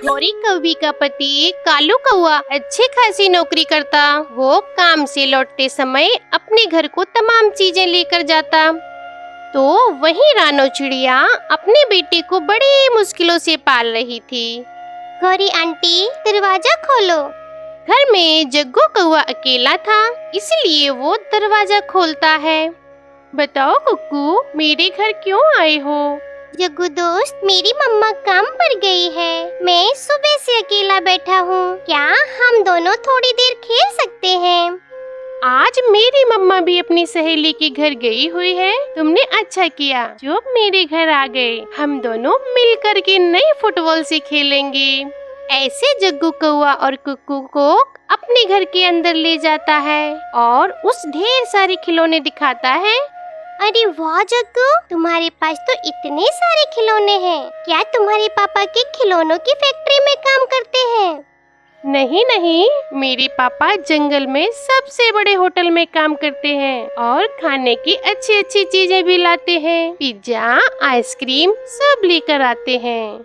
गौरी कौवी का पति कालू कौवा अच्छी खासी नौकरी करता। वो काम से लौटते समय अपने घर को तमाम चीजें लेकर जाता। तो वहीं रानो चिड़िया अपने बेटे को बड़ी मुश्किलों से पाल रही थी। गौरी आंटी, दरवाजा खोलो। घर में जग्गू कौवा अकेला था, इसलिए वो दरवाजा खोलता है। बताओ कुक्कू, मेरे घर क्यों आए हो? जग्गू दोस्त, मेरी मम्मा काम पर गई है। मैं सुबह से अकेला बैठा हूँ। क्या हम दोनों थोड़ी देर खेल सकते हैं? आज मेरी मम्मा भी अपनी सहेली के घर गई हुई है। तुमने अच्छा किया जो मेरे घर आ गए। हम दोनों मिलकर के नए फुटबॉल से खेलेंगे। ऐसे जग्गू कौवा और कुक्कू को अपने घर के अंदर ले जाता है और उस ढेर सारे खिलौने दिखाता है। अरे वाह जग्गू, तुम्हारे पास तो इतने सारे खिलौने हैं। क्या तुम्हारे पापा के खिलौनों की फैक्ट्री में काम करते हैं? नहीं नहीं, मेरे पापा जंगल में सबसे बड़े होटल में काम करते हैं और खाने की अच्छी अच्छी चीजें भी लाते हैं। पिज्जा, आइसक्रीम सब लेकर आते हैं।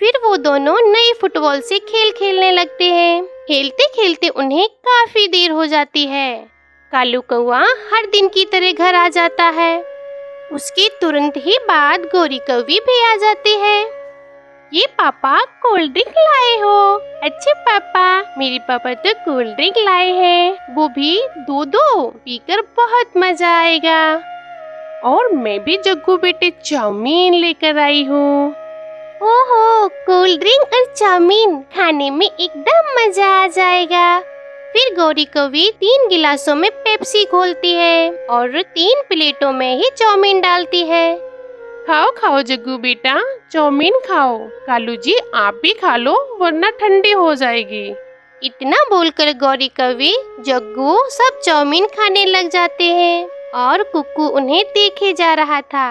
फिर वो दोनों नए फुटबॉल से खेल खेलने लगते हैं। खेलते खेलते उन्हें काफी देर हो जाती है। कालू कौवा हर दिन की तरह घर आ जाता है। उसके तुरंत ही बाद गौरी कौवी भी आ जाती है। ये पापा कोल्ड ड्रिंक लाए हो? अच्छे पापा, मेरे पापा तो कोल्ड ड्रिंक लाए हैं, वो भी दो दो, पीकर बहुत मजा आएगा। और मैं भी जग्गू बेटे चाउमीन लेकर आई हूँ। ओहो, कोल्ड ड्रिंक और चाउमीन खाने में एकदम मजा आ जाएगा। फिर गौरी कौवी 3 गिलासों में पेप्सी घोलती है और 3 प्लेटों में ही चाउमीन डालती है। खाओ खाओ जग्गू बेटा, चाउमीन खाओ। कालू जी आप भी खा लो, वरना ठंडी हो जाएगी। इतना बोलकर गौरी कौवी, जग्गू सब चाउमीन खाने लग जाते हैं और कुक्कू उन्हें देखे जा रहा था।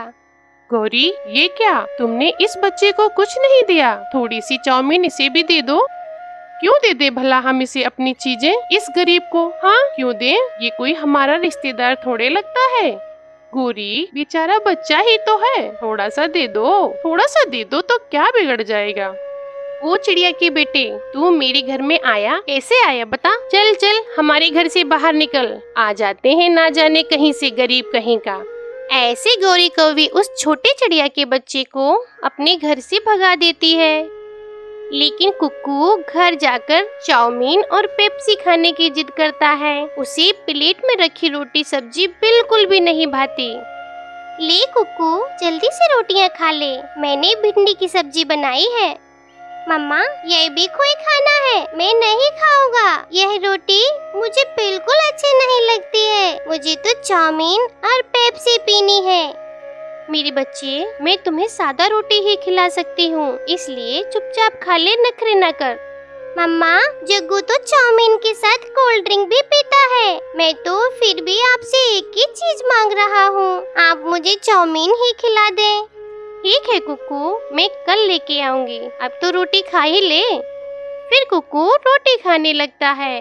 गौरी, ये क्या, तुमने इस बच्चे को कुछ नहीं दिया? थोड़ी सी चाउमीन इसे भी दे दो। क्यों दे दे भला हम इसे अपनी चीजें इस गरीब को? हाँ क्यों दे, ये कोई हमारा रिश्तेदार थोड़े लगता है। गौरी, बेचारा बच्चा ही तो है, थोड़ा सा दे दो, थोड़ा सा दे दो तो क्या बिगड़ जाएगा। ओ चिड़िया के बेटे, तू मेरे घर में आया, कैसे आया बता? चल चल हमारे घर से बाहर निकल। आ जाते हैं ना जाने कहीं से गरीब कहीं का। ऐसे गौरी कौवी उस छोटे चिड़िया के बच्चे को अपने घर से भगा देती है। लेकिन कुक्कू घर जाकर चाउमीन और पेप्सी खाने की जिद करता है। उसे प्लेट में रखी रोटी सब्जी बिल्कुल भी नहीं भाती। ले कुक्कू, जल्दी से रोटियां खा ले, मैंने भिंडी की सब्जी बनाई है। मम्मा, यह भी कोई खाना है? मैं नहीं खाऊंगा। यह रोटी मुझे बिल्कुल अच्छी नहीं लगती है। मुझे तो चाउमीन और पेप्सी पीनी है। मेरे बच्चे, मैं तुम्हें सादा रोटी ही खिला सकती हूँ, इसलिए चुपचाप खा ले, नखरे न कर। मम्मा, जग्गू तो चाउमीन के साथ कोल्ड ड्रिंक भी पीता है। मैं तो फिर भी आपसे एक ही चीज मांग रहा हूँ, आप मुझे चाउमीन ही खिला दें। ठीक है कुक्कू, मैं कल लेके आऊंगी। अब तो रोटी खा ही ले। फिर कुक्कू रोटी खाने लगता है।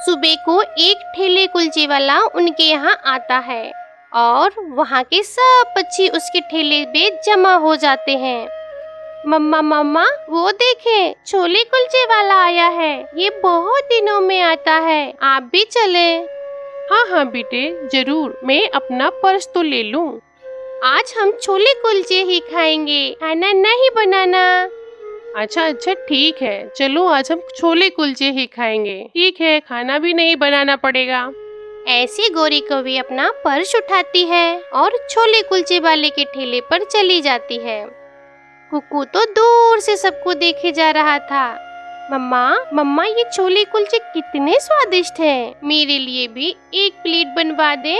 सुबह को एक ठेले कुलचे वाला उनके यहाँ आता है और वहाँ के सब पक्षी उसके ठेले पे जमा हो जाते हैं। मम्मा मम्मा, वो देखें, छोले कुलचे वाला आया है। ये बहुत दिनों में आता है, आप भी चले। हाँ हाँ बेटे, जरूर, मैं अपना पर्स तो ले लूँ। आज हम छोले कुलचे ही खाएंगे, खाना नहीं बनाना। अच्छा अच्छा ठीक है, चलो आज हम छोले कुलचे ही खाएंगे। ठीक है, खाना भी नहीं बनाना पड़ेगा। ऐसी गौरी कौवी अपना पर्स उठाती है और छोले कुलचे वाले के ठेले पर चली जाती है। कुक्कू तो दूर से सबको देखे जा रहा था। मम्मा मम्मा, ये छोले कुलचे कितने स्वादिष्ट हैं, मेरे लिए भी एक प्लेट बनवा दे।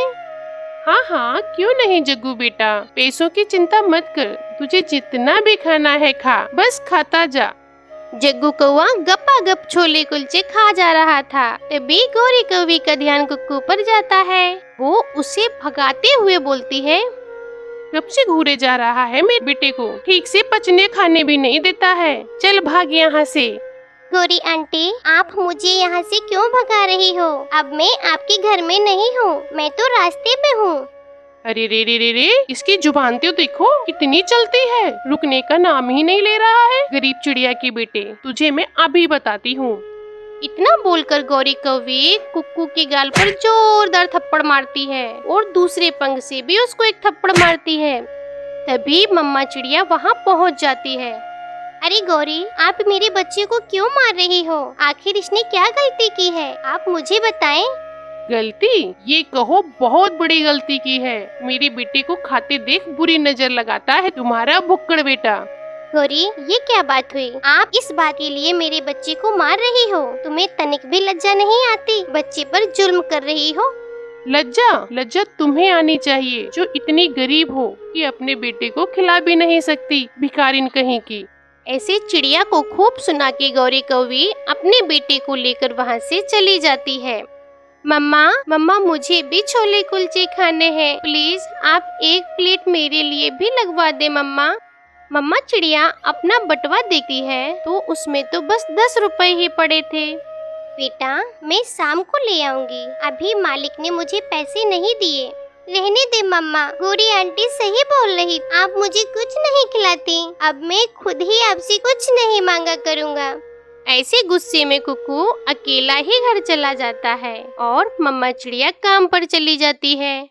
हाँ हाँ क्यों नहीं जग्गू बेटा, पैसों की चिंता मत कर, तुझे जितना भी खाना है खा, बस खाता जा। जग्गू कौवा गप्पा गप छोले कुलचे खा जा रहा था, तभी गौरी कौवी का ध्यान कुक्कू पर जाता है। वो उसे भगाते हुए बोलती है, कब से घूरे जा रहा है मेरे बेटे को, ठीक से पचने खाने भी नहीं देता है, चल भाग यहाँ से। गौरी आंटी, आप मुझे यहाँ से क्यों भगा रही हो? अब मैं आपके घर में नहीं हूँ, मैं तो रास्ते पे हूँ। अरे रे रे रे रे, इसकी जुबान तो देखो कितनी चलती है, रुकने का नाम ही नहीं ले रहा है। गरीब चिड़िया के बेटे, तुझे मैं अभी बताती हूँ। इतना बोलकर गौरी कौवी कुक्कू के गाल पर जोरदार थप्पड़ मारती है और दूसरे पंख से भी उसको एक थप्पड़ मारती है। तभी मम्मा चिड़िया वहाँ पहुँच जाती है। अरे गौरी, आप मेरे बच्चे को क्यों मार रही हो? आखिर इसने क्या गलती की है, आप मुझे बताएं। गलती? ये कहो बहुत बड़ी गलती की है। मेरे बेटे को खाते देख बुरी नजर लगाता है तुम्हारा भुक्कड़ बेटा। गौरी, ये क्या बात हुई? आप इस बात के लिए मेरे बच्चे को मार रही हो? तुम्हें तनिक भी लज्जा नहीं आती? बच्चे पर जुल्म कर रही हो। लज्जा तुम्हें आनी चाहिए, जो इतनी गरीब हो कि अपने बेटे को खिला भी नहीं सकती, भिखारिन कहीं की। ऐसे चिड़िया को खूब सुना के गौरी कौवी अपने बेटे को लेकर वहाँ से चली जाती है। मम्मा मुझे भी छोले कुलचे खाने हैं, प्लीज आप एक प्लेट मेरे लिए भी लगवा दे मम्मा। मम्मा चिड़िया अपना बटवा देखती है तो उसमें तो बस 10 रुपए ही पड़े थे। बेटा, मैं शाम को ले आऊंगी, अभी मालिक ने मुझे पैसे नहीं दिए। रहने दे मम्मा, गौरी आंटी सही बोल रही, आप मुझे कुछ नहीं खिलाती, अब मैं खुद ही आपसे कुछ नहीं मांगा करूँगा। ऐसे गुस्से में कुक्कू अकेला ही घर चला जाता है और मम्मा चिड़िया काम पर चली जाती है।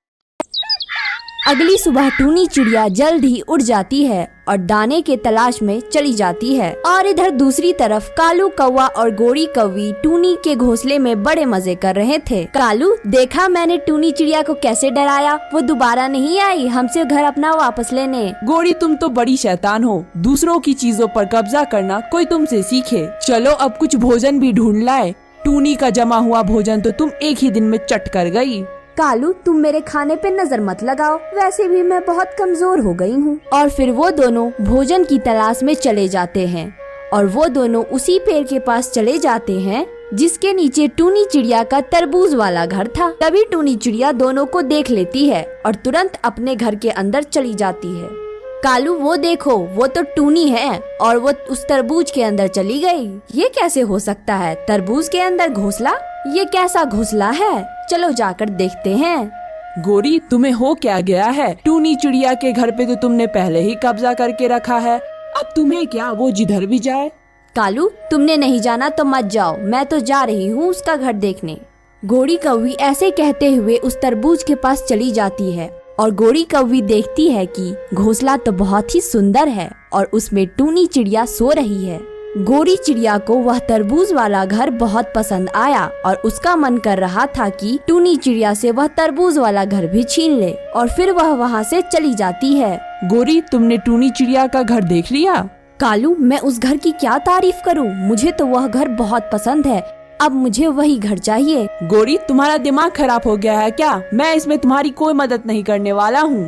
अगली सुबह टूनी चिड़िया जल्द ही उड़ जाती है और दाने के तलाश में चली जाती है। और इधर दूसरी तरफ कालू कौवा और गौरी कौवी टूनी के घोंसले में बड़े मजे कर रहे थे। कालू, देखा मैंने टूनी चिड़िया को कैसे डराया, वो दोबारा नहीं आई हमसे घर अपना वापस लेने। गौरी, तुम तो बड़ी शैतान हो, दूसरों की चीजों पर कब्जा करना कोई तुमसे सीखे। चलो अब कुछ भोजन भी ढूंढ लाए, टूनी का जमा हुआ भोजन तो तुम एक ही दिन में चट कर गई। कालू, तुम मेरे खाने पे नजर मत लगाओ, वैसे भी मैं बहुत कमजोर हो गई हूँ। और फिर वो दोनों भोजन की तलाश में चले जाते हैं और वो दोनों उसी पेड़ के पास चले जाते हैं जिसके नीचे टूनी चिड़िया का तरबूज वाला घर था। तभी टूनी चिड़िया दोनों को देख लेती है और तुरंत अपने घर के अंदर चली जाती है। कालू, वो देखो, वो तो टूनी है और वो उस तरबूज के अंदर चली गई। ये कैसे हो सकता है? तरबूज के अंदर घोंसला? ये कैसा घोंसला है? चलो जाकर देखते हैं। गौरी, तुम्हें हो क्या गया है? टूनी चिड़िया के घर पे तो तुमने पहले ही कब्जा करके रखा है, अब तुम्हें क्या वो जिधर भी जाए? कालू, तुमने नहीं जाना तो मत जाओ, मैं तो जा रही हूँ उसका घर देखने। गौरी कौवी ऐसे कहते हुए उस तरबूज के पास चली जाती है और गौरी कौवी देखती है कि घोंसला तो बहुत ही सुंदर है और उसमें टूनी चिड़िया सो रही है। गौरी चिड़िया को वह तरबूज वाला घर बहुत पसंद आया और उसका मन कर रहा था कि टूनी चिड़िया से वह तरबूज वाला घर भी छीन ले और फिर वह वहाँ से चली जाती है। गौरी, तुमने टूनी चिड़िया का घर देख लिया? कालू, मैं उस घर की क्या तारीफ करूँ, मुझे तो वह घर बहुत पसंद है, अब मुझे वही घर चाहिए। गौरी, तुम्हारा दिमाग खराब हो गया है क्या? मैं इसमें तुम्हारी कोई मदद नहीं करने वाला हूँ।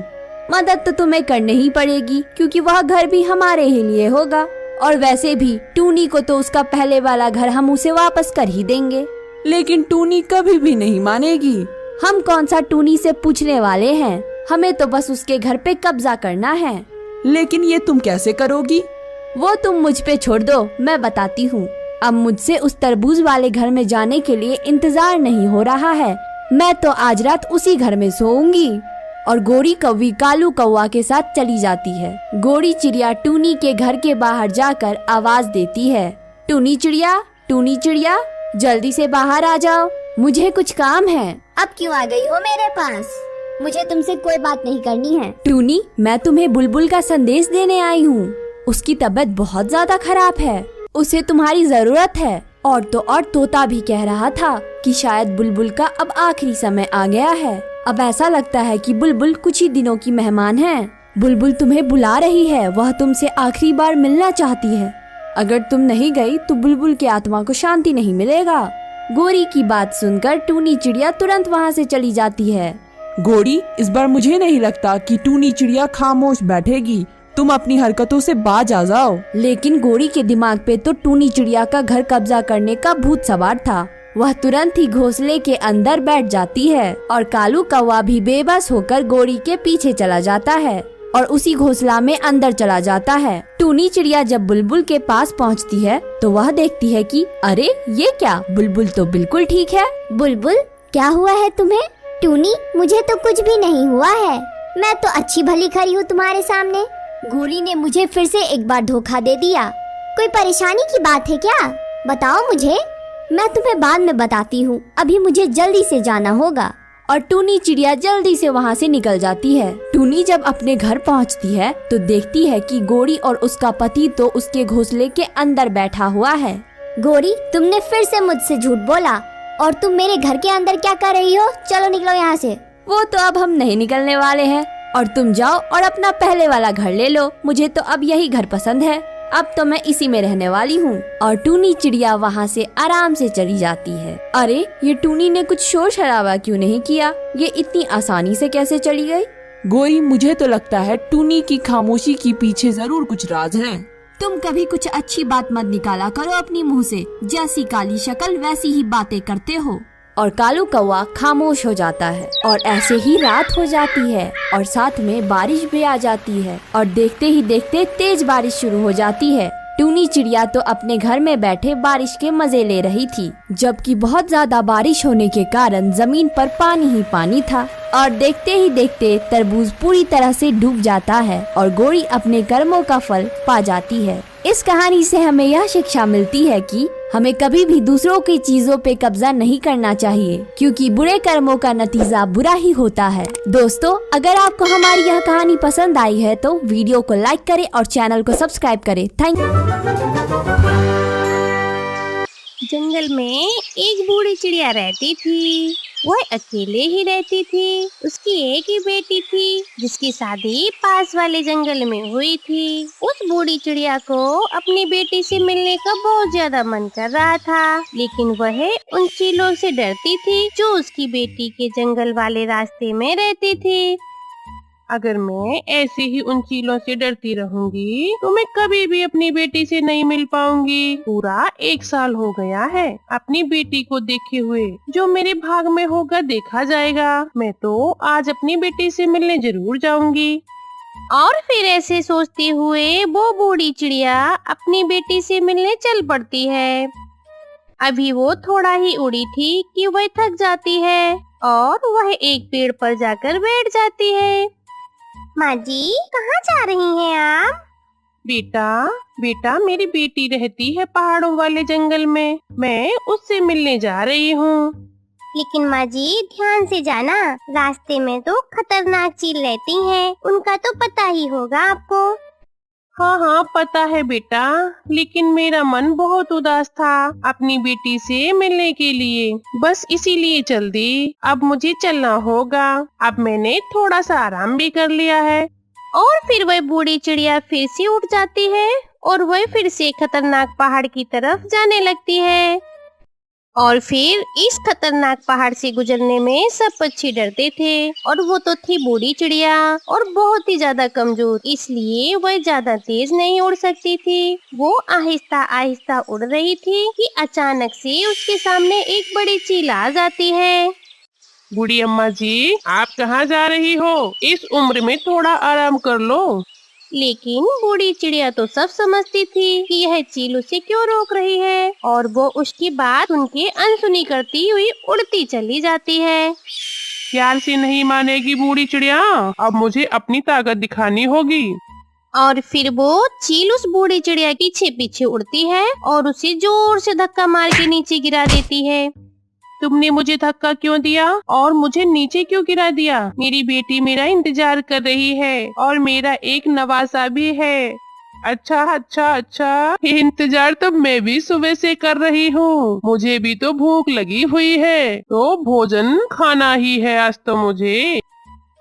मदद तो तुम्हें करनी ही पड़ेगी क्योंकि वह घर भी हमारे ही लिए होगा और वैसे भी टूनी को तो उसका पहले वाला घर हम उसे वापस कर ही देंगे। लेकिन टूनी कभी भी नहीं मानेगी। हम कौन सा टूनी से पूछने वाले हैं, हमें तो बस उसके घर पे कब्जा करना है। लेकिन ये तुम कैसे करोगी? वो तुम मुझ पे छोड़ दो, मैं बताती हूँ। अब मुझसे उस तरबूज वाले घर में जाने के लिए इंतजार नहीं हो रहा है, मैं तो आज रात उसी घर में सोऊंगी। और गौरी कौवी कालू कौवा के साथ चली जाती है। गौरी चिड़िया टूनी के घर के बाहर जाकर आवाज देती है, टूनी चिड़िया जल्दी से बाहर आ जाओ, मुझे कुछ काम है। अब क्यों आ गई हो मेरे पास? मुझे तुमसे कोई बात नहीं करनी है। टूनी, मैं तुम्हें बुलबुल का संदेश देने आई हूँ, उसकी तबीयत बहुत ज्यादा खराब है, उसे तुम्हारी जरूरत है। और तो और तोता भी कह रहा था कि शायद बुलबुल का अब आखिरी समय आ गया है। अब ऐसा लगता है कि बुलबुल कुछ ही दिनों की मेहमान है। बुलबुल तुम्हें बुला रही है, वह तुमसे आखिरी बार मिलना चाहती है। अगर तुम नहीं गई तो बुलबुल की आत्मा को शांति नहीं मिलेगा। गौरी की बात सुनकर टूनी चिड़िया तुरंत वहाँ से चली जाती है। गौरी, इस बार मुझे नहीं लगता कि टूनी चिड़िया खामोश बैठेगी, तुम अपनी हरकतों से बाज आ जाओ। लेकिन गौरी के दिमाग पे तो टूनी चिड़िया का घर कब्जा करने का भूत सवार था। वह तुरंत ही घोंसले के अंदर बैठ जाती है और कालू कौवा भी बेबस होकर गौरी के पीछे चला जाता है और उसी घोंसला में अंदर चला जाता है। टूनी चिड़िया जब बुलबुल के पास पहुंचती है तो वह देखती है कि अरे ये क्या, बुलबुल तो बिल्कुल ठीक है। बुलबुल, क्या हुआ है तुम्हें? टूनी, मुझे तो कुछ भी नहीं हुआ है। मैं तो अच्छी भली खड़ी हूँ तुम्हारे सामने। गोरी ने मुझे फिर से एक बार धोखा दे दिया। कोई परेशानी की बात है क्या? बताओ मुझे, मैं तुम्हें बाद में बताती हूँ। अभी मुझे जल्दी से जाना होगा। और टूनी चिड़िया जल्दी से वहाँ से निकल जाती है। टूनी जब अपने घर पहुँचती है तो देखती है कि गोरी और उसका पति तो उसके घोंसले के अंदर बैठा हुआ है। गोरी, तुमने फिर से मुझसे झूठ बोला और तुम मेरे घर के अंदर क्या कर रही हो? चलो निकलो यहाँ से। वो तो अब हम नहीं निकलने वाले हैं और तुम जाओ और अपना पहले वाला घर ले लो। मुझे तो अब यही घर पसंद है। अब तो मैं इसी में रहने वाली हूँ। और टूनी चिड़िया वहाँ से आराम से चली जाती है। अरे, ये टूनी ने कुछ शोर शराबा क्यों नहीं किया? ये इतनी आसानी से कैसे चली गई? गोरी, मुझे तो लगता है टूनी की खामोशी के पीछे जरूर कुछ राज है। तुम कभी कुछ अच्छी बात मत निकाला करो अपनी मुँह से। जैसी काली शक्ल वैसी ही बातें करते हो। और कालू कौवा खामोश हो जाता है और ऐसे ही रात हो जाती है और साथ में बारिश भी आ जाती है और देखते ही देखते तेज बारिश शुरू हो जाती है। टूनी चिड़िया तो अपने घर में बैठे बारिश के मजे ले रही थी, जबकि बहुत ज्यादा बारिश होने के कारण जमीन पर पानी ही पानी था। और देखते ही देखते तरबूज पूरी तरह से डूब जाता है और गोरी अपने कर्मों का फल पा जाती है। इस कहानी से हमें यह शिक्षा मिलती है कि हमें कभी भी दूसरों की चीजों पे कब्जा नहीं करना चाहिए, क्योंकि बुरे कर्मों का नतीजा बुरा ही होता है। दोस्तों, अगर आपको हमारी यह कहानी पसंद आई है तो वीडियो को लाइक करें और चैनल को सब्सक्राइब करें। Thank you. जंगल में एक बूढ़ी चिड़िया रहती थी। वह अकेले ही रहती थी। उसकी एक ही बेटी थी जिसकी शादी पास वाले जंगल में हुई थी। उस बूढ़ी चिड़िया को अपनी बेटी से मिलने का बहुत ज्यादा मन कर रहा था, लेकिन वह उन चीलों से डरती थी जो उसकी बेटी के जंगल वाले रास्ते में रहती थी। अगर मैं ऐसे ही उन चीलों से डरती रहूंगी तो मैं कभी भी अपनी बेटी से नहीं मिल पाऊंगी। पूरा 1 साल हो गया है अपनी बेटी को देखे हुए। जो मेरे भाग में होगा देखा जाएगा। मैं तो आज अपनी बेटी से मिलने जरूर जाऊंगी। और फिर ऐसे सोचते हुए वो बूढ़ी चिड़िया अपनी बेटी से मिलने चल पड़ती है। अभी वो थोड़ा ही उड़ी थी कि वह थक जाती है और वह एक पेड़ पर जाकर बैठ जाती है। माँ जी, कहाँ जा रही हैं आप? बेटा मेरी बेटी रहती है पहाड़ों वाले जंगल में। मैं उससे मिलने जा रही हूँ। लेकिन माँ जी, ध्यान से जाना, रास्ते में तो खतरनाक चील रहती हैं। उनका तो पता ही होगा आपको। हाँ पता है बेटा, लेकिन मेरा मन बहुत उदास था अपनी बेटी से मिलने के लिए। बस इसीलिए चल दी। अब मुझे चलना होगा। अब मैंने थोड़ा सा आराम भी कर लिया है। और फिर वह बूढ़ी चिड़िया फिर से उठ जाती है और वह फिर से खतरनाक पहाड़ की तरफ जाने लगती है। और फिर इस खतरनाक पहाड़ से गुजरने में सब पक्षी डरते थे और वो तो थी बूढ़ी चिड़िया और बहुत ही ज्यादा कमजोर, इसलिए वह ज्यादा तेज नहीं उड़ सकती थी। वो आहिस्ता आहिस्ता उड़ रही थी कि अचानक से उसके सामने एक बड़ी चील आ जाती है। बूढ़ी अम्मा जी, आप कहाँ जा रही हो? इस उम्र में थोड़ा आराम कर लो। लेकिन बूढ़ी चिड़िया तो सब समझती थी कि यह चील उसे क्यों रोक रही है और वो उसकी बात उनके अनसुनी करती हुई उड़ती चली जाती है। प्यार से नहीं मानेगी बूढ़ी चिड़िया। अब मुझे अपनी ताकत दिखानी होगी। और फिर वो चील उस बूढ़ी चिड़िया के पीछे पीछे उड़ती है और उसे जोर से धक्का मार के नीचे गिरा देती है। तुमने मुझे धक्का क्यों दिया और मुझे नीचे क्यों गिरा दिया? मेरी बेटी मेरा इंतजार कर रही है और मेरा एक नवासा भी है। अच्छा, ये इंतजार तो मैं भी सुबह से कर रही हूँ। मुझे भी तो भूख लगी हुई है, तो भोजन खाना ही है आज तो मुझे।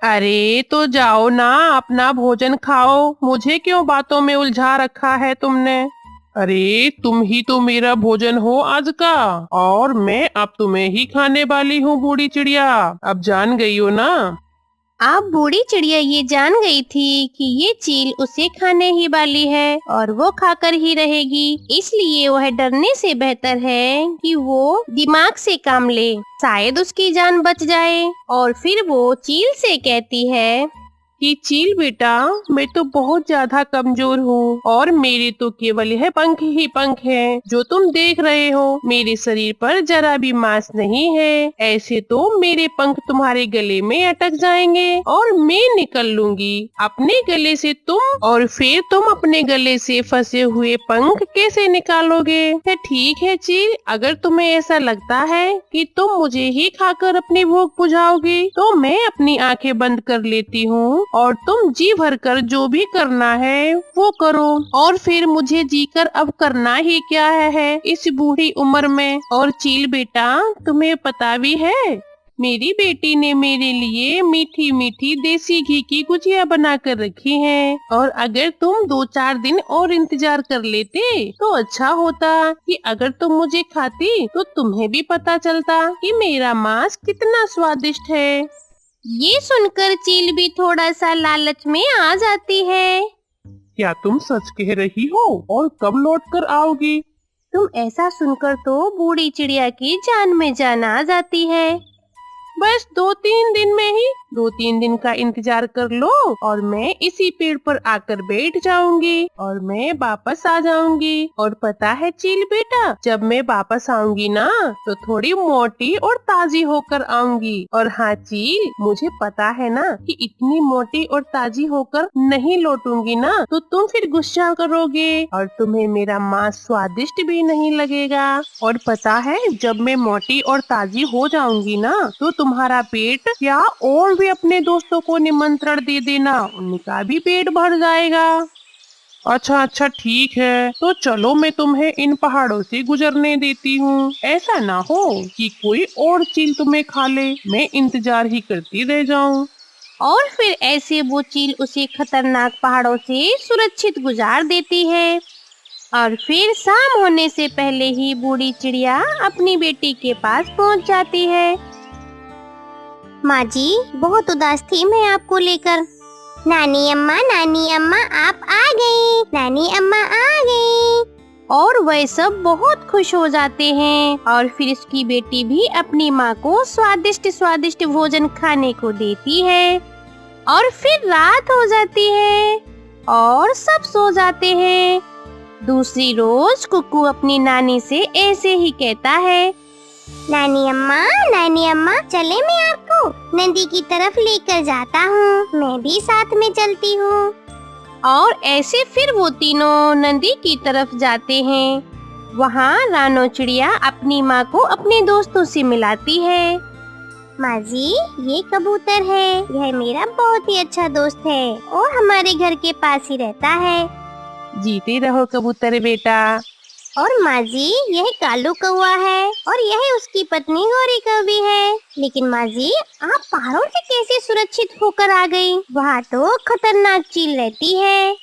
अरे तो जाओ ना, अपना भोजन खाओ। मुझे क्यों बातों में उलझा रखा है तुमने? अरे तुम ही तो मेरा भोजन हो आज का, और मैं अब तुम्हें ही खाने वाली हूँ बूढ़ी चिड़िया। अब जान गई हो ना? अब बूढ़ी चिड़िया ये जान गई थी कि ये चील उसे खाने ही वाली है और वो खाकर ही रहेगी, इसलिए वह डरने से बेहतर है कि वो दिमाग से काम ले, शायद उसकी जान बच जाए। और फिर वो चील से कहती है, कि चील बेटा, मैं तो बहुत ज्यादा कमजोर हूँ और मेरे तो केवल यह पंख ही पंख हैं जो तुम देख रहे हो। मेरे शरीर पर जरा भी मांस नहीं है। ऐसे तो मेरे पंख तुम्हारे गले में अटक जाएंगे और मैं निकल लूंगी अपने गले से तुम, और फिर तुम अपने गले से फंसे हुए पंख कैसे निकालोगे? ठीक है चील, अगर तुम्हें ऐसा लगता है कि तुम मुझे ही खाकर अपनी भूख बुझाओगी तो मैं अपनी आंखें बंद कर लेती हूँ और तुम जी भर कर जो भी करना है वो करो। और फिर मुझे जीकर अब करना ही क्या है इस बूढ़ी उम्र में। और चील बेटा, तुम्हें पता भी है, मेरी बेटी ने मेरे लिए मीठी मीठी देसी घी की गुजिया बना कर रखी है। और अगर तुम 2-4 दिन और इंतजार कर लेते तो अच्छा होता कि अगर तुम मुझे खाती तो तुम्हें भी पता चलता कि मेरा मांस कितना स्वादिष्ट है। ये सुनकर चील भी थोड़ा सा लालच में आ जाती है। क्या तुम सच कह रही हो? और कब लौट कर आओगी? तुम ऐसा सुनकर तो बूढ़ी चिड़िया की जान में जान आ जाती है। बस 2-3 दिन में ही, 2-3 दिन का इंतजार कर लो और मैं इसी पेड़ पर आकर बैठ जाऊंगी और मैं वापस आ जाऊंगी। और पता है चील बेटा, जब मैं वापस आऊंगी ना तो थोड़ी मोटी और ताजी होकर आऊंगी। और हाँ चील, मुझे पता है ना कि इतनी मोटी और ताजी होकर नहीं लौटूंगी ना तो तुम फिर गुस्सा करोगे और तुम्हें मेरा मांस स्वादिष्ट भी नहीं लगेगा। और पता है, जब मैं मोटी और ताजी हो जाऊंगी ना तो तुम्हारा पेट क्या, और भी अपने दोस्तों को निमंत्रण दे देना, उनका भी पेट भर जाएगा। अच्छा अच्छा ठीक है, तो चलो मैं तुम्हें इन पहाड़ों से गुजरने देती हूँ। ऐसा ना हो कि कोई और चील तुम्हें खा ले, मैं इंतजार ही करती रह जाऊँ। और फिर ऐसे वो चील उसे खतरनाक पहाड़ों से सुरक्षित गुजार देती है। और फिर शाम होने से पहले ही बूढ़ी चिड़िया अपनी बेटी के पास पहुंच जाती है। माँ जी, बहुत उदास थी मैं आपको लेकर। नानी अम्मा आप आ गई। नानी अम्मा आ गई। और वह सब बहुत खुश हो जाते हैं। और फिर उसकी बेटी भी अपनी माँ को स्वादिष्ट स्वादिष्ट भोजन खाने को देती है। और फिर रात हो जाती है और सब सो जाते हैं। दूसरी रोज कुक्कू अपनी नानी से ऐसे ही कहता है, नानी अम्मा चले, मैं आपको नदी की तरफ लेकर जाता हूँ। मैं भी साथ में चलती हूँ। और ऐसे फिर वो तीनों नदी की तरफ जाते हैं। वहाँ रानो चिड़िया अपनी माँ को अपने दोस्तों से मिलाती है। माँ जी, ये कबूतर है, यह मेरा बहुत ही अच्छा दोस्त है और हमारे घर के पास ही रहता है। जीते रहो कबूतर बेटा। और माँ जी, यह कालू कौवा है और यह उसकी पत्नी गौरी कौवी है। लेकिन माँ जी, आप पहाड़ों से कैसे सुरक्षित होकर आ गई? वहाँ तो खतरनाक चील रहती है।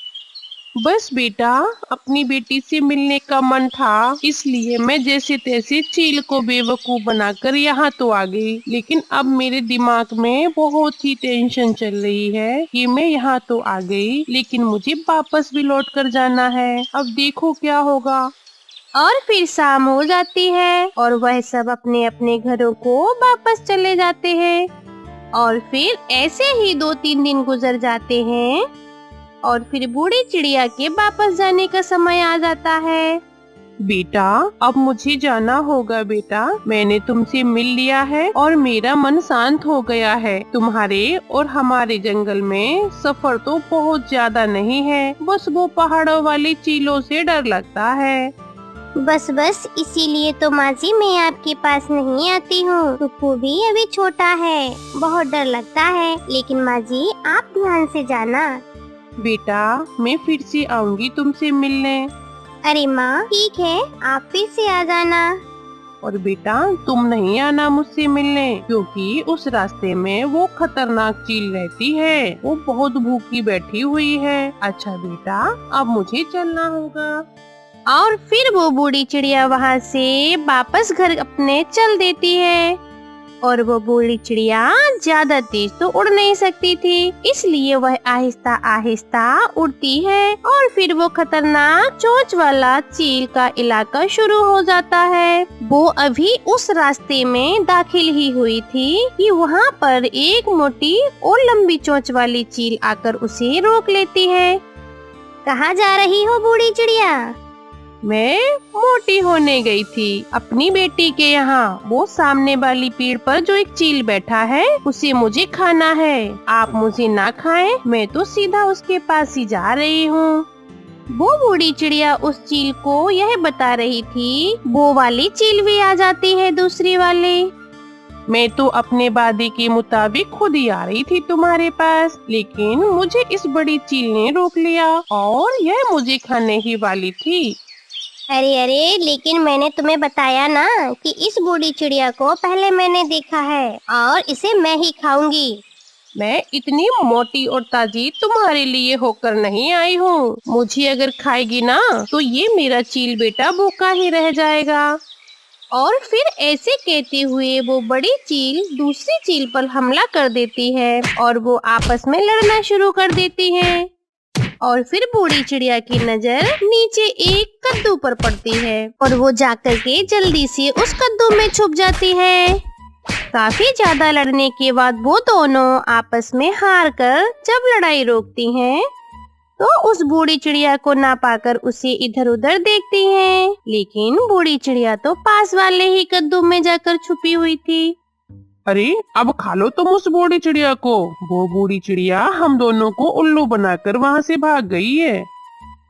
बस बेटा, अपनी बेटी से मिलने का मन था, इसलिए मैं जैसे तैसे चील को बेवकूफ बनाकर यहाँ तो आ गई। लेकिन अब मेरे दिमाग में बहुत ही टेंशन चल रही है कि मैं यहाँ तो आ गई लेकिन मुझे वापस भी लौट कर जाना है। अब देखो क्या होगा। और फिर शाम हो जाती है और वह सब अपने अपने घरों को वापस चले जाते हैं। और फिर ऐसे ही 2-3 दिन गुजर जाते हैं और फिर बूढ़ी चिड़िया के वापस जाने का समय आ जाता है। बेटा, अब मुझे जाना होगा बेटा। मैंने तुमसे मिल लिया है और मेरा मन शांत हो गया है। तुम्हारे और हमारे जंगल में सफर तो बहुत ज्यादा नहीं है, बस वो पहाड़ों वाली चीलों से डर लगता है। बस इसीलिए तो माँ जी मैं आपके पास नहीं आती हूँ। कुक्कू भी अभी छोटा है, बहुत डर लगता है। लेकिन माँ जी, आप ध्यान से जाना। बेटा, मैं फिर से आऊंगी तुमसे मिलने। अरे माँ, ठीक है, आप फिर से आ जाना। और बेटा, तुम नहीं आना मुझसे मिलने, क्योंकि उस रास्ते में वो खतरनाक चील रहती है। वो बहुत भूखी बैठी हुई है। अच्छा बेटा, अब मुझे चलना होगा। और फिर वो बूढ़ी चिड़िया वहाँ से वापस घर अपने चल देती है। और वो बूढ़ी चिड़िया ज्यादा तेज तो उड़ नहीं सकती थी, इसलिए वह आहिस्ता आहिस्ता उड़ती है और फिर वो खतरनाक चोंच वाला चील का इलाका शुरू हो जाता है। वो अभी उस रास्ते में दाखिल ही हुई थी कि वहाँ पर एक मोटी और लंबी चोंच वाली चील आकर उसे रोक लेती है। कहाँ जा रही हो बूढ़ी चिड़िया? मैं मोटी होने गई थी अपनी बेटी के यहाँ। वो सामने वाली पेड़ पर जो एक चील बैठा है उसे मुझे खाना है। आप मुझे ना खाएं, मैं तो सीधा उसके पास ही जा रही हूँ। वो बूढ़ी चिड़िया उस चील को यह बता रही थी। वो वाली चील भी आ जाती है दूसरी वाली। मैं तो अपने वादे के मुताबिक खुद ही आ रही थी तुम्हारे पास, लेकिन मुझे इस बड़ी चील ने रोक लिया और यह मुझे खाने ही वाली थी। अरे अरे, लेकिन मैंने तुम्हें बताया ना कि इस बूढ़ी चिड़िया को पहले मैंने देखा है और इसे मैं ही खाऊंगी। मैं इतनी मोटी और ताजी तुम्हारे लिए होकर नहीं आई हूँ। मुझे अगर खाएगी ना तो ये मेरा चील बेटा भूखा ही रह जाएगा। और फिर ऐसे कहते हुए वो बड़ी चील दूसरी चील पर हमला कर देती है और वो आपस में लड़ना शुरू कर देती है। और फिर बूढ़ी चिड़िया की नजर नीचे एक कद्दू पर पड़ती है और वो जाकर के जल्दी से उस कद्दू में छुप जाती है। काफी ज्यादा लड़ने के बाद वो दोनों आपस में हार कर जब लड़ाई रोकती हैं, तो उस बूढ़ी चिड़िया को ना पाकर उसे इधर उधर देखती हैं। लेकिन बूढ़ी चिड़िया तो पास वाले ही कद्दू में जाकर छुपी हुई थी। अरे अब खा लो तुम उस बूढ़ी चिड़िया को। वो बूढ़ी चिड़िया हम दोनों को उल्लू बनाकर वहाँ से भाग गई है।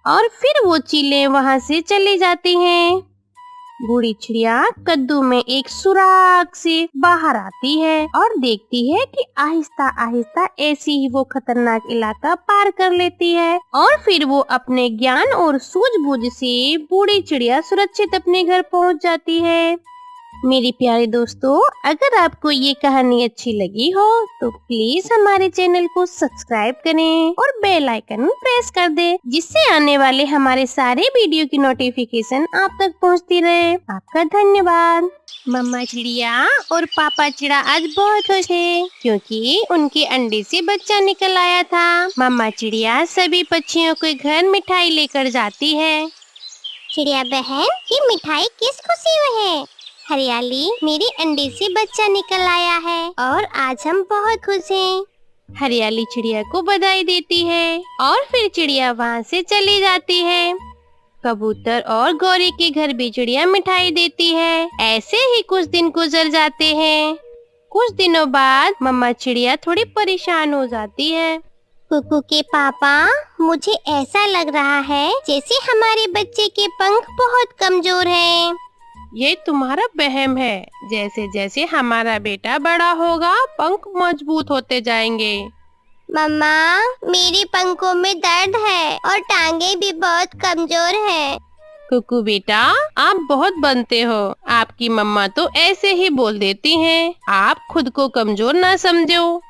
और फिर वो चीलें वहाँ से चली जाती हैं। बूढ़ी चिड़िया कद्दू में एक सुराख से बाहर आती है और देखती है कि आहिस्ता आहिस्ता ऐसी ही वो खतरनाक इलाका पार कर लेती है। और फिर वो अपने ज्ञान और सूझबूझ से बूढ़ी चिड़िया सुरक्षित अपने घर पहुँच जाती है। मेरी प्यारे दोस्तों, अगर आपको ये कहानी अच्छी लगी हो तो प्लीज हमारे चैनल को सब्सक्राइब करें और बेल आइकन प्रेस कर दें, जिससे आने वाले हमारे सारे वीडियो की नोटिफिकेशन आप तक पहुंचती रहे। आपका धन्यवाद। मम्मा चिड़िया और पापा चिड़ा आज बहुत खुश है क्योंकि उनके अंडे से बच्चा निकल आया था। मम्मा चिड़िया सभी पक्षियों के घर मिठाई लेकर जाती है। चिड़िया बहन, ये मिठाई किस खुशी में है? हरियाली, मेरे अंडे से बच्चा निकल आया है और आज हम बहुत खुश हैं। हरियाली चिड़िया को बधाई देती है और फिर चिड़िया वहाँ से चली जाती है। कबूतर और गौरी के घर भी चिड़िया मिठाई देती है। ऐसे ही कुछ दिन गुजर जाते हैं। कुछ दिनों बाद मम्मा चिड़िया थोड़ी परेशान हो जाती है। कुकू के पापा, मुझे ऐसा लग रहा है जैसे हमारे बच्चे के पंख बहुत कमजोर हैं। ये तुम्हारा वहम है। जैसे जैसे हमारा बेटा बड़ा होगा पंख मजबूत होते जाएंगे। मम्मा, मेरे पंखों में दर्द है और टांगे भी बहुत कमजोर हैं। कुकू बेटा, आप बहुत बनते हो। आपकी मम्मा तो ऐसे ही बोल देती हैं। आप खुद को कमजोर ना समझो।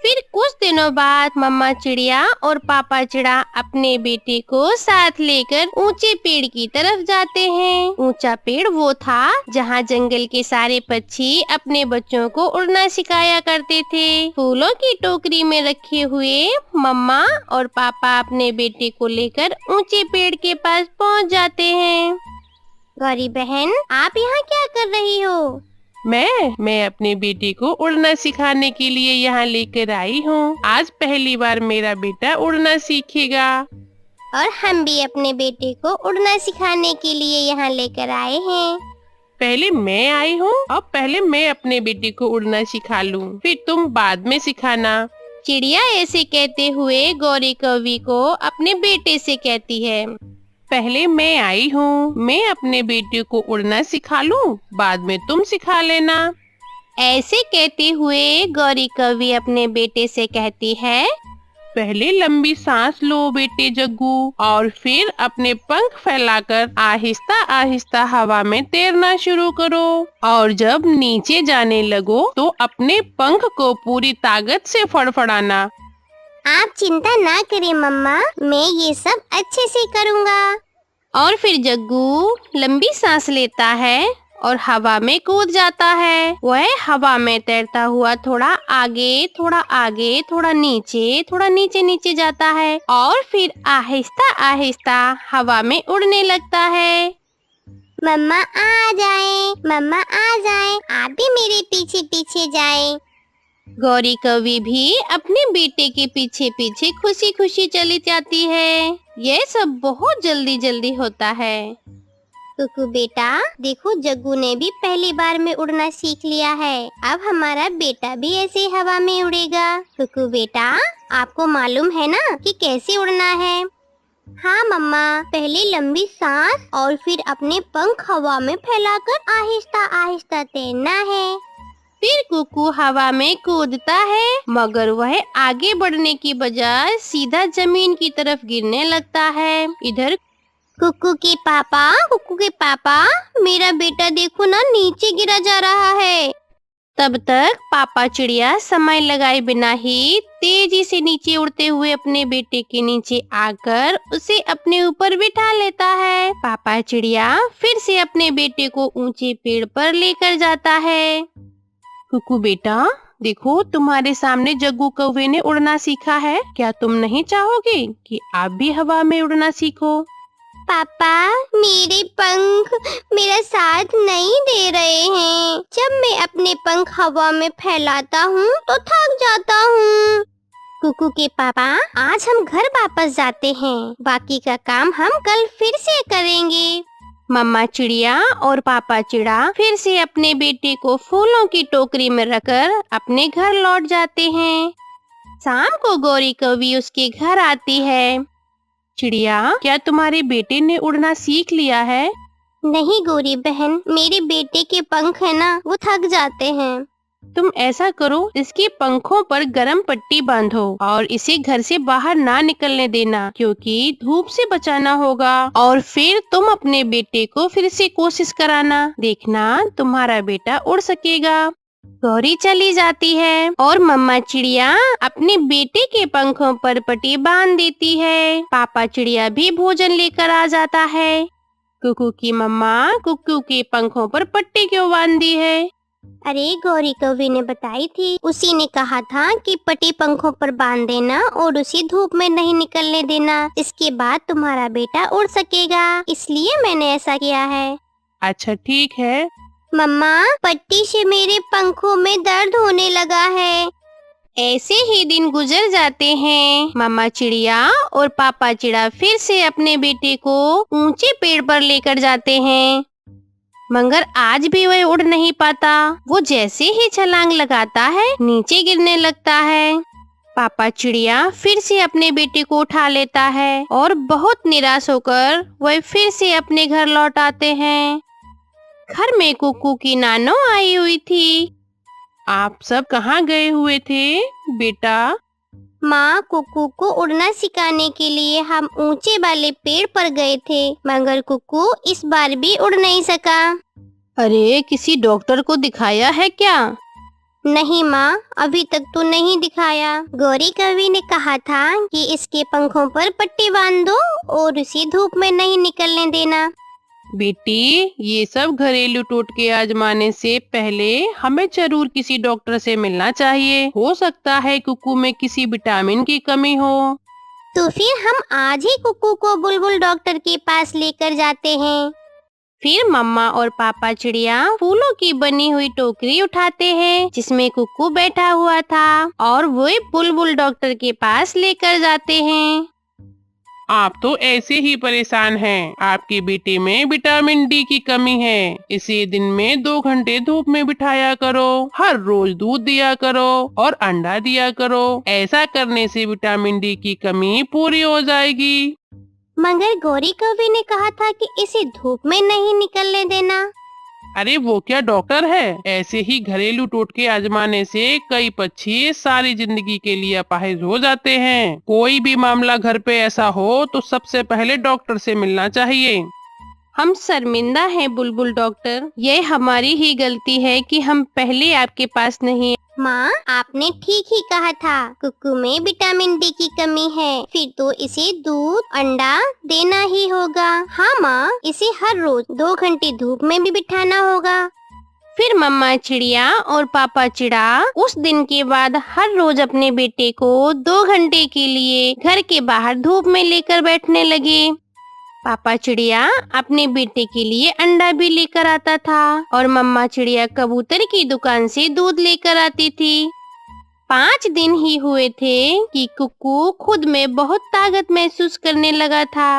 फिर कुछ दिनों बाद मम्मा चिड़िया और पापा चिड़ा अपने बेटे को साथ लेकर ऊंचे पेड़ की तरफ जाते हैं। ऊंचा पेड़ वो था जहाँ जंगल के सारे पक्षी अपने बच्चों को उड़ना सिखाया करते थे। फूलों की टोकरी में रखे हुए मम्मा और पापा अपने बेटे को लेकर ऊंचे पेड़ के पास पहुँच जाते हैं। गौरी बहन, आप यहाँ क्या कर रही हो? मैं अपने बेटे को उड़ना सिखाने के लिए यहाँ लेकर आई हूँ। आज पहली बार मेरा बेटा उड़ना सीखेगा। और हम भी अपने बेटे को उड़ना सिखाने के लिए यहाँ लेकर आए हैं। पहले मैं आई हूँ, अब पहले मैं अपने बेटे को उड़ना सिखा लूँ, फिर तुम बाद में सिखाना। चिड़िया ऐसे कहते हुए गौरी कौवी को अपने बेटे से कहती है, पहले मैं आई हूँ, मैं अपने बेटे को उड़ना सिखा लूँ, बाद में तुम सिखा लेना। ऐसे कहते हुए गौरी कौवी अपने बेटे से कहती है, पहले लंबी सांस लो बेटे जग्गू, और फिर अपने पंख फैलाकर आहिस्ता आहिस्ता हवा में तैरना शुरू करो। और जब नीचे जाने लगो तो अपने पंख को पूरी ताकत से फड़फड़ाना। आप चिंता ना करें मम्मा, मैं ये सब अच्छे से करूँगा। और फिर जग्गू लंबी सांस लेता है और हवा में कूद जाता है। वह हवा में तैरता हुआ थोड़ा आगे, थोड़ा नीचे नीचे जाता है और फिर आहिस्ता आहिस्ता हवा में उड़ने लगता है। मम्मा आ जाए, मम्मा आ जाए, आप भी मेरे पीछे पीछे जाए। गौरी कौवी भी अपने बेटे के पीछे पीछे खुशी खुशी चली जाती है। यह सब बहुत जल्दी जल्दी होता है। कुकू बेटा, देखो जग्गू ने भी पहली बार में उड़ना सीख लिया है। अब हमारा बेटा भी ऐसे हवा में उड़ेगा। कुकू बेटा, आपको मालूम है ना कि कैसे उड़ना है? हाँ मम्मा, पहले लंबी सांस और फिर अपने पंख हवा में फैलाकर आहिस्ता आहिस्ता तैरना है। फिर कुकू हवा में कूदता है, मगर वह आगे बढ़ने की बजाय सीधा जमीन की तरफ गिरने लगता है। इधर कुकू के पापा, मेरा बेटा देखो ना, नीचे गिरा जा रहा है। तब तक पापा चिड़िया समय लगाए बिना ही तेजी से नीचे उड़ते हुए अपने बेटे के नीचे आकर उसे अपने ऊपर बिठा लेता है। पापा चिड़िया फिर से अपने बेटे को ऊंचे पेड़ पर लेकर जाता है। कुकू बेटा, देखो तुम्हारे सामने जग्गू कौवे ने उड़ना सीखा है। क्या तुम नहीं चाहोगे कि आप भी हवा में उड़ना सीखो? पापा, मेरे पंख मेरा साथ नहीं दे रहे हैं। जब मैं अपने पंख हवा में फैलाता हूँ तो थक जाता हूँ। कुकू के पापा, आज हम घर वापस जाते हैं। बाकी का काम हम कल फिर से करेंगे। मम्मा चिड़िया और पापा चिड़ा फिर से अपने बेटे को फूलों की टोकरी में रखकर अपने घर लौट जाते हैं। शाम को गौरी कौवी उसके घर आती है। चिड़िया, क्या तुम्हारे बेटे ने उड़ना सीख लिया है? नहीं गौरी बहन, मेरे बेटे के पंख है ना, वो थक जाते हैं। तुम ऐसा करो, इसके पंखों पर गरम पट्टी बांधो और इसे घर से बाहर ना निकलने देना, क्योंकि धूप से बचाना होगा। और फिर तुम अपने बेटे को फिर से कोशिश कराना, देखना तुम्हारा बेटा उड़ सकेगा। गौरी चली जाती है और मम्मा चिड़िया अपने बेटे के पंखों पर पट्टी बांध देती है। पापा चिड़िया भी भोजन लेकर आ जाता है। कुकू की मम्मा कुकू के पंखों पर पट्टी क्यों बांधी है? अरे गौरी कौवी ने बताई थी, उसी ने कहा था कि पट्टी पंखों पर बांध देना और उसे धूप में नहीं निकलने देना। इसके बाद तुम्हारा बेटा उड़ सकेगा, इसलिए मैंने ऐसा किया है। अच्छा ठीक है। मम्मा, पट्टी से मेरे पंखों में दर्द होने लगा है। ऐसे ही दिन गुजर जाते हैं। मम्मा चिड़िया और पापा चिड़ा फिर से अपने बेटे को ऊंचे पेड़ पर लेकर जाते हैं, मगर आज भी वह उड़ नहीं पाता। वो जैसे ही छलांग लगाता है नीचे गिरने लगता है। पापा चिड़िया फिर से अपने बेटे को उठा लेता है और बहुत निराश होकर वह फिर से अपने घर लौट आते हैं। घर में कुकू की नानो आई हुई थी। आप सब कहाँ गए हुए थे बेटा? माँ, कुकू को उड़ना सिखाने के लिए हम ऊंचे वाले पेड़ पर गए थे, मगर कुकू इस बार भी उड़ नहीं सका। अरे, किसी डॉक्टर को दिखाया है क्या? नहीं माँ, अभी तक तो नहीं दिखाया। गौरी कवि ने कहा था कि इसके पंखों पर पट्टी बांध दो और उसे धूप में नहीं निकलने देना। बेटी, ये सब घरेलू टोटके आजमाने से पहले हमें जरूर किसी डॉक्टर से मिलना चाहिए। हो सकता है कुकू में किसी विटामिन की कमी हो। तो फिर हम आज ही कुकू को बुलबुल डॉक्टर के पास लेकर जाते हैं। फिर मम्मा और पापा चिड़िया फूलों की बनी हुई टोकरी उठाते हैं जिसमें कुकू बैठा हुआ था और वो बुलबुल डॉक्टर के पास लेकर जाते हैं। आप तो ऐसे ही परेशान हैं। आपके बेटे में विटामिन डी की कमी है। इसे दिन में 2 घंटे धूप में बिठाया करो। हर रोज दूध दिया करो और अंडा दिया करो। ऐसा करने से विटामिन डी की कमी पूरी हो जाएगी। मगर गौरी कवि ने कहा था कि इसे धूप में नहीं निकलने देना। अरे वो क्या डॉक्टर है? ऐसे ही घरेलू टोटके आजमाने से कई पक्षी सारी जिंदगी के लिए अपाहिज हो जाते हैं। कोई भी मामला घर पे ऐसा हो तो सबसे पहले डॉक्टर से मिलना चाहिए। हम शर्मिंदा हैं बुलबुल डॉक्टर। ये हमारी ही गलती है कि हम पहले आपके पास नहीं माँ, आपने ठीक ही कहा था, कुक्कू में विटामिन डी की कमी है। फिर तो इसे दूध, अंडा देना ही होगा। हाँ माँ, इसे हर रोज 2 घंटे धूप में भी बिठाना होगा। फिर मम्मा चिड़िया और पापा चिड़ा उस दिन के बाद हर रोज अपने बेटे को 2 घंटे के लिए घर के बाहर धूप में लेकर बैठने लगे। पापा चिड़िया अपने बेटे के लिए अंडा भी लेकर आता था और मम्मा चिड़िया कबूतर की दुकान से दूध लेकर आती थी। 5 दिन ही हुए थे कि कुक्कू खुद में बहुत ताकत महसूस करने लगा था।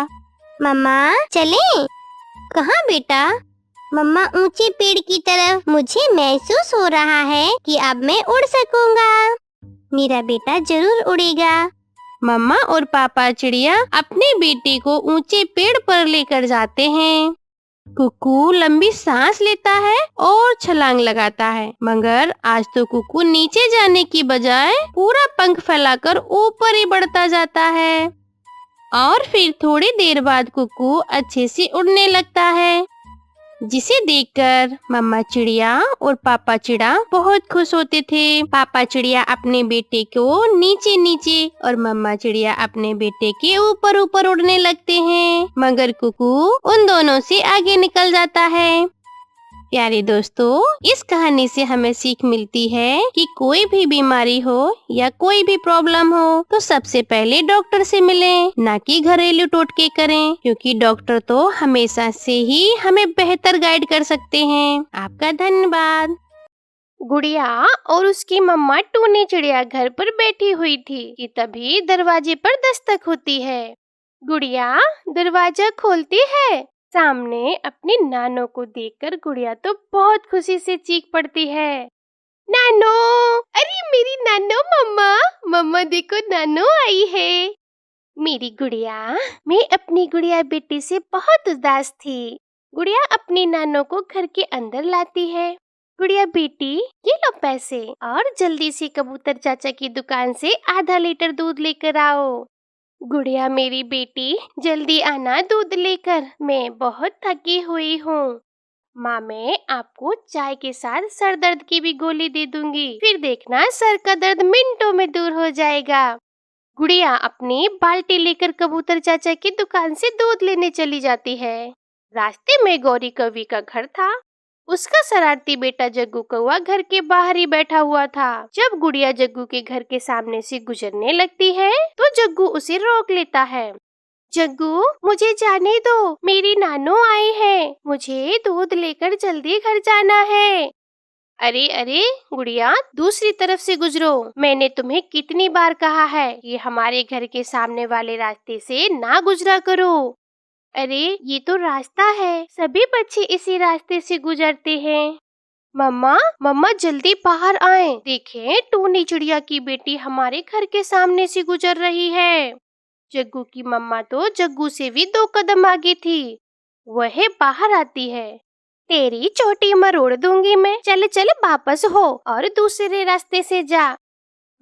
मम्मा चलें? कहाँ बेटा? मम्मा ऊंचे पेड़ की तरफ। मुझे महसूस हो रहा है कि अब मैं उड़ सकूंगा। मेरा बेटा जरूर उड़ेगा। मम्मा और पापा चिड़िया अपने बेटे को ऊंचे पेड़ पर लेकर जाते हैं। कुक्कू लंबी सांस लेता है और छलांग लगाता है, मगर आज तो कुक्कू नीचे जाने की बजाय पूरा पंख फैलाकर ऊपर ही बढ़ता जाता है। और फिर थोड़ी देर बाद कुक्कू अच्छे से उड़ने लगता है, जिसे देखकर मम्मा चिड़िया और पापा चिड़ा बहुत खुश होते थे। पापा चिड़िया अपने बेटे को नीचे नीचे और मम्मा चिड़िया अपने बेटे के ऊपर ऊपर उड़ने लगते हैं, मगर कुक्कू उन दोनों से आगे निकल जाता है। प्यारे दोस्तों, इस कहानी से हमें सीख मिलती है कि कोई भी बीमारी हो या कोई भी प्रॉब्लम हो तो सबसे पहले डॉक्टर से मिलें, ना कि घरेलू टोटके करें, क्योंकि डॉक्टर तो हमेशा से ही हमें बेहतर गाइड कर सकते हैं। आपका धन्यवाद। गुड़िया और उसकी मम्मा टूनी चिड़िया घर पर बैठी हुई थी कि तभी दरवाजे पर दस्तक होती है। गुड़िया दरवाजा खोलती है। सामने अपनी नानो को देखकर गुड़िया तो बहुत खुशी से चीख पड़ती है, नानो! अरे मेरी नानो! मम्मा मम्मा देखो, नानो आई है। मेरी गुड़िया, मैं अपनी गुड़िया बेटी से बहुत उदास थी। गुड़िया अपनी नानो को घर के अंदर लाती है। गुड़िया बेटी, ये लो पैसे और जल्दी से कबूतर चाचा की दुकान से आधा लीटर दूध लेकर आओ। गुड़िया मेरी बेटी, जल्दी आना दूध लेकर, मैं बहुत थकी हुई हूँ। माँ, मैं आपको चाय के साथ सर दर्द की भी गोली दे दूंगी, फिर देखना सर का दर्द मिनटों में दूर हो जाएगा। गुड़िया अपनी बाल्टी लेकर कबूतर चाचा की दुकान से दूध लेने चली जाती है। रास्ते में गौरी कौवी का घर था। उसका शरारती बेटा जग्गू कौवा घर के बाहर ही बैठा हुआ था। जब गुड़िया जग्गू के घर के सामने से गुजरने लगती है तो जग्गू उसे रोक लेता है। जग्गू, मुझे जाने दो, मेरी नानो आई है, मुझे दूध लेकर जल्दी घर जाना है। अरे अरे गुड़िया, दूसरी तरफ से गुजरो। मैंने तुम्हें कितनी बार कहा है कि हमारे घर के सामने वाले रास्ते से ना गुजरा करो। अरे ये तो रास्ता है, सभी बच्चे इसी रास्ते से गुजरते हैं। मम्मा मम्मा जल्दी बाहर आएं, देखें टूनी चिड़िया की बेटी हमारे घर के सामने से गुजर रही है। जग्गू की मम्मा तो जग्गू से भी 2 कदम आगे थी। वह बाहर आती है। तेरी चोटी मरोड़ दूंगी मैं, चल चल वापस हो और दूसरे रास्ते से जा।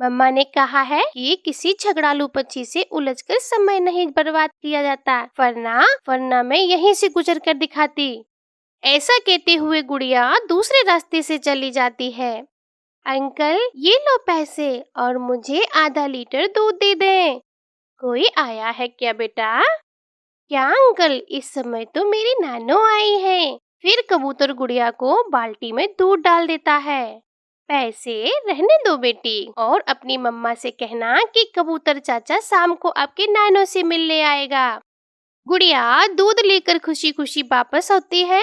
मम्मा ने कहा है कि किसी झगड़ालू पक्षी से उलझकर समय नहीं बर्बाद किया जाता, वरना मैं यहीं से गुजर कर दिखाती। ऐसा कहते हुए गुड़िया दूसरे रास्ते से चली जाती है। अंकल, ये लो पैसे और मुझे आधा लीटर दूध दे दें। कोई आया है क्या बेटा? क्या अंकल, इस समय तो मेरी नानो आई है। फिर कबूतर गुड़िया को बाल्टी में दूध डाल देता है। पैसे रहने दो बेटी, और अपनी मम्मा से कहना कि कबूतर चाचा शाम को आपके नानो से मिलने आएगा। गुड़िया दूध लेकर खुशी खुशी वापस होती है।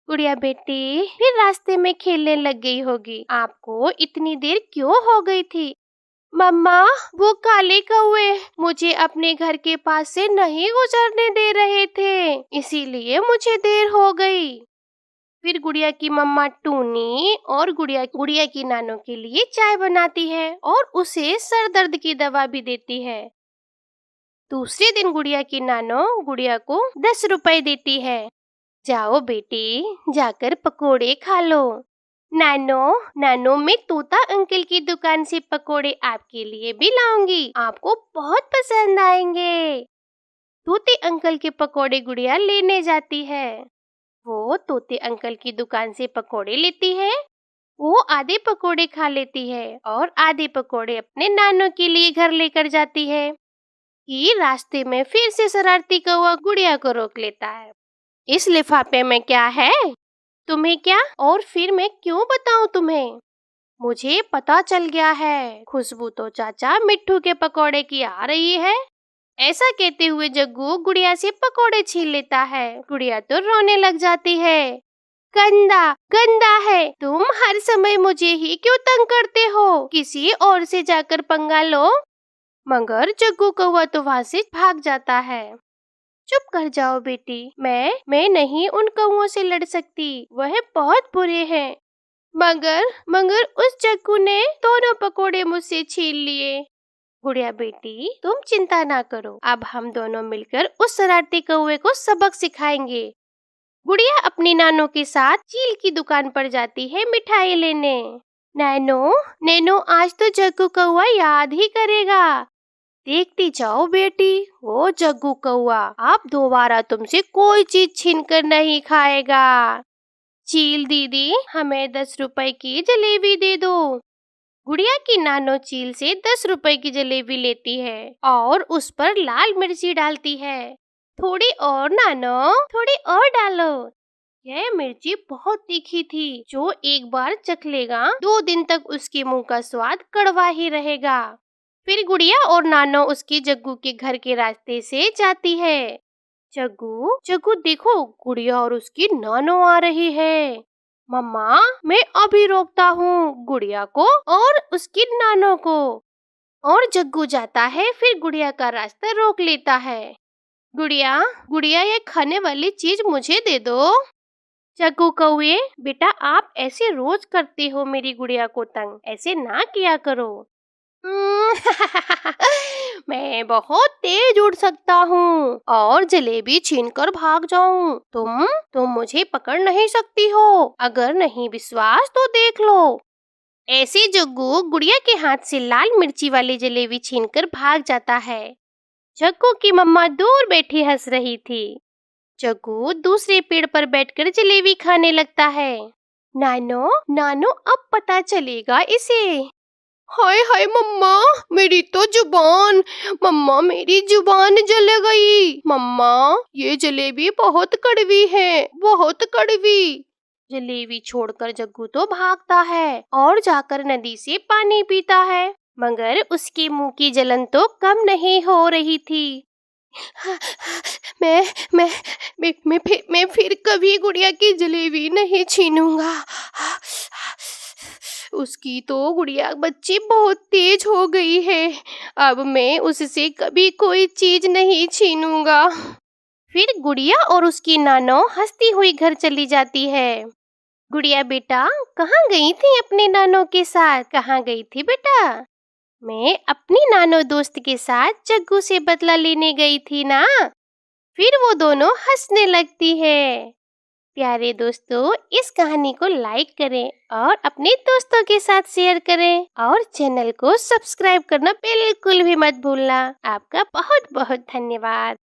गुड़िया बेटी, फिर रास्ते में खेलने लग गई होगी, आपको इतनी देर क्यों हो गई थी? मम्मा, वो काले कौवे मुझे अपने घर के पास से नहीं गुजरने दे रहे थे, इसीलिए मुझे देर हो गई। फिर गुड़िया की मम्मा टूनी और गुड़िया की नानो के लिए चाय बनाती है और उसे सर दर्द की दवा भी देती है। दूसरे दिन गुड़िया की नानो गुड़िया को 10 रुपए देती है। जाओ बेटी, जाकर पकोड़े खा लो। नानो मैं तोता अंकल की दुकान से पकोड़े आपके लिए भी लाऊंगी, आपको बहुत पसंद आएंगे। तोते अंकल के पकोड़े गुड़िया लेने जाती है। वो तोते अंकल की दुकान से पकोड़े लेती है वो आधे पकोड़े खा लेती है और आधे पकोड़े अपने नानों के लिए घर लेकर जाती है कि रास्ते में फिर से शरारती कौवा गुड़िया को रोक लेता है। इस लिफाफे में क्या है? तुम्हें क्या? और फिर मैं क्यों बताऊं तुम्हें? मुझे पता चल गया है, खुशबू तो चाचा मिट्ठू के पकोड़े की आ रही है। ऐसा कहते हुए जग्गू गुड़िया से पकोड़े छीन लेता है। गुड़िया तो रोने लग जाती है। गंदा गंदा है, तुम हर समय मुझे ही क्यों तंग करते हो? किसी और से जाकर पंगा लो। मगर जग्गू कौवा तो वहाँ से भाग जाता है। चुप कर जाओ बेटी, मैं नहीं उन कौवों से लड़ सकती, वह बहुत बुरे हैं। मगर उस जग्गू ने दोनों पकोड़े मुझसे छीन लिए। गुड़िया बेटी, तुम चिंता ना करो, अब हम दोनों मिलकर उस शरारती कौवे को सबक सिखाएंगे। गुड़िया अपनी नानों के साथ चील की दुकान पर जाती है मिठाई लेने। नैनो, आज तो जग्गू कौवा याद ही करेगा। देखती जाओ बेटी, वो जग्गू कौवा अब दोबारा तुमसे कोई चीज छीन कर नहीं खाएगा। चील दीदी, हमें 10 रुपए की जलेबी दे दो। गुड़िया की नानो चील से 10 रुपए की जलेबी लेती है और उस पर लाल मिर्ची डालती है। थोड़ी और नानो, थोड़ी और डालो। यह मिर्ची बहुत तीखी थी, जो एक बार चख लेगा 2 दिन तक उसके मुंह का स्वाद कड़वा ही रहेगा। फिर गुड़िया और नानो उसके जग्गू के घर के रास्ते से जाती है। जग्गू देखो, गुड़िया और उसकी नानो आ रही है। मम्मा, मैं अभी रोकता हूँ गुड़िया को और उसकी नानो को। और जग्गू जाता है, फिर गुड़िया का रास्ता रोक लेता है। गुड़िया ये खाने वाली चीज मुझे दे दो। जग्गू कौवे, बेटा आप ऐसे रोज करते हो मेरी गुड़िया को तंग, ऐसे ना किया करो। मैं बहुत तेज उड़ सकता हूँ और जलेबी छीनकर भाग जाऊँ। तुम मुझे पकड़ नहीं सकती हो। अगर नहीं विश्वास तो देख लो। ऐसे जग्गू गुड़िया के हाथ से लाल मिर्ची वाली जलेबी छीनकर भाग जाता है। जग्गू की मम्मा दूर बैठी हंस रही थी। जग्गू दूसरे पेड़ पर बैठकर जलेबी खाने लगता है। नानो अब पता चलेगा इसे। हाय मम्मा, मेरी तो जुबान। मम्मा, मेरी जुबान जल गई। मम्मा, ये जलेबी बहुत कड़वी है, बहुत कड़वी। जलेबी छोड़कर जग्गू तो भागता है और जाकर नदी से पानी पीता है, मगर उसके मुंह की जलन तो कम नहीं हो रही थी। मैं फिर कभी गुड़िया की जलेबी नहीं छीनूंगा। उसकी तो गुड़िया बच्ची बहुत तेज हो गई है। अब मैं उससे कभी कोई चीज नहीं छीनूंगा। फिर गुड़िया और उसकी नानो हंसती हुई घर चली जाती है। गुड़िया बेटा, कहाँ गई थी अपने नानो के साथ? कहाँ गई थी बेटा? मैं अपनी नानो दोस्त के साथ जग्गू से बदला लेने गई थी ना। फिर वो दोनों हंसने लगती है। प्यारे दोस्तों, इस कहानी को लाइक करें और अपने दोस्तों के साथ शेयर करें और चैनल को सब्सक्राइब करना बिल्कुल भी मत भूलना। आपका बहुत बहुत धन्यवाद।